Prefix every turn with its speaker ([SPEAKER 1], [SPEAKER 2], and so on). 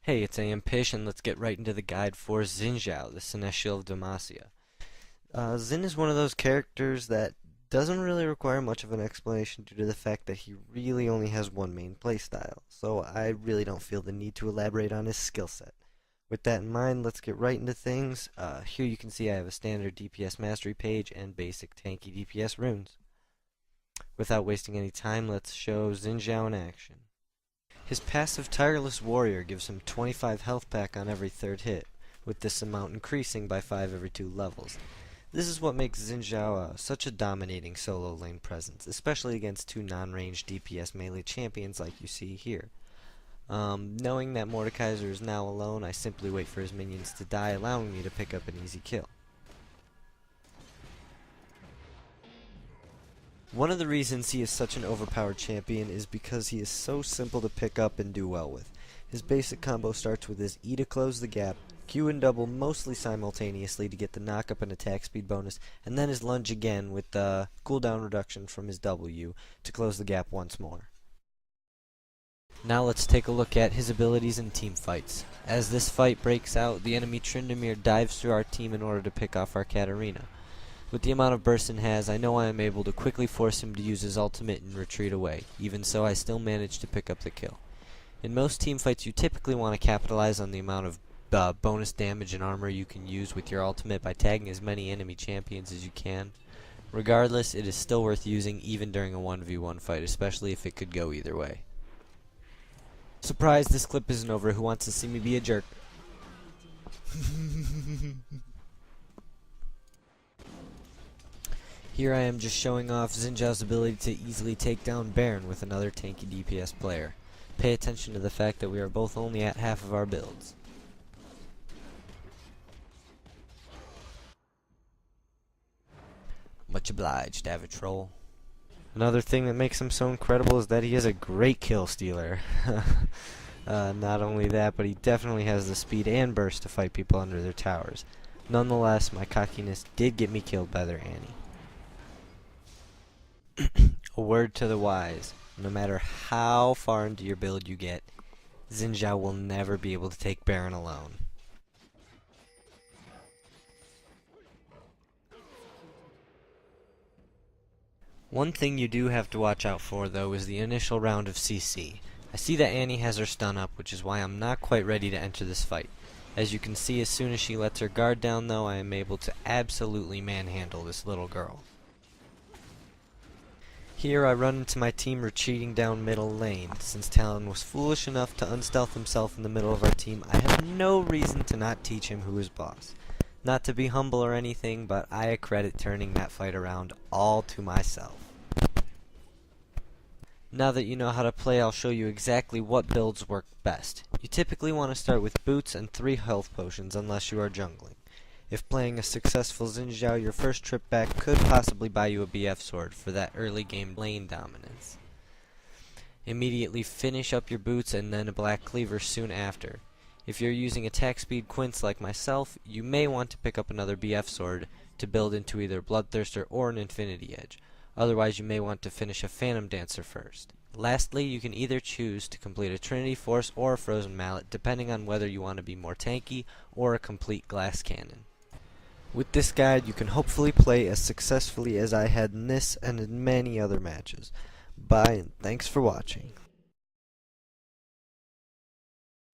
[SPEAKER 1] Hey, it's Ampish, and let's get right into the guide for Xin Zhao, the Seneschal of Demacia. Xin is one of those characters that doesn't really require much of an explanation due to the fact that he really only has one main playstyle, so I really don't feel the need to elaborate on his skill set. With that in mind, let's get right into things. Here you can see I have a standard DPS mastery page and basic tanky DPS runes. Without wasting any time, let's show Xin Zhao in action. His passive Tireless Warrior gives him 25 health back on every third hit, with this amount increasing by 5 every 2 levels. This is what makes Xin Zhao such a dominating solo lane presence, especially against two non-ranged DPS melee champions like you see here. Knowing that Mordekaiser is now alone, I simply wait for his minions to die, allowing me to pick up an easy kill. One of the reasons he is such an overpowered champion is because he is so simple to pick up and do well with. His basic combo starts with his E to close the gap, Q and double mostly simultaneously to get the knock up and attack speed bonus, and then his lunge again with the cooldown reduction from his W to close the gap once more. Now let's take a look at his abilities in team fights. As this fight breaks out, the enemy Tryndamere dives through our team in order to pick off our Katarina. With the amount of burst has, I know I am able to quickly force him to use his ultimate and retreat away. Even so, I still manage to pick up the kill. In most teamfights, you typically want to capitalize on the amount of bonus damage and armor you can use with your ultimate by tagging as many enemy champions as you can. Regardless, it is still worth using even during a 1v1 fight, especially if it could go either way. Surprise, this clip isn't over. Who wants to see me be a jerk? Here I am just showing off Xin Zhao's ability to easily take down Baron with another tanky DPS player. Pay attention to the fact that we are both only at half of our builds. Much obliged, avid troll. Another thing that makes him so incredible is that he is a great kill stealer. Not only that, but he definitely has the speed and burst to fight people under their towers. Nonetheless, my cockiness did get me killed by their Annie. A word to the wise, no matter how far into your build you get, Xin Zhao will never be able to take Baron alone. One thing you do have to watch out for though is the initial round of CC. I see that Annie has her stun up, which is why I'm not quite ready to enter this fight. As you can see, as soon as she lets her guard down though, I am able to absolutely manhandle this little girl. Here I run into my team retreating down middle lane. Since Talon was foolish enough to unstealth himself in the middle of our team, I have no reason to not teach him who is boss. Not to be humble or anything, but I accredit turning that fight around all to myself. Now that you know how to play, I'll show you exactly what builds work best. You typically want to start with boots and 3 health potions unless you are jungling. If playing a successful Xin Zhao, your first trip back could possibly buy you a BF sword for that early game lane dominance. Immediately finish up your boots and then a black cleaver soon after. If you're using attack speed quints like myself, you may want to pick up another BF sword to build into either Bloodthirster or an Infinity Edge. Otherwise you may want to finish a Phantom Dancer first. Lastly, you can either choose to complete a Trinity Force or a Frozen Mallet depending on whether you want to be more tanky or a complete glass cannon. With this guide, you can hopefully play as successfully as I had in this and in many other matches. Bye, and thanks for watching.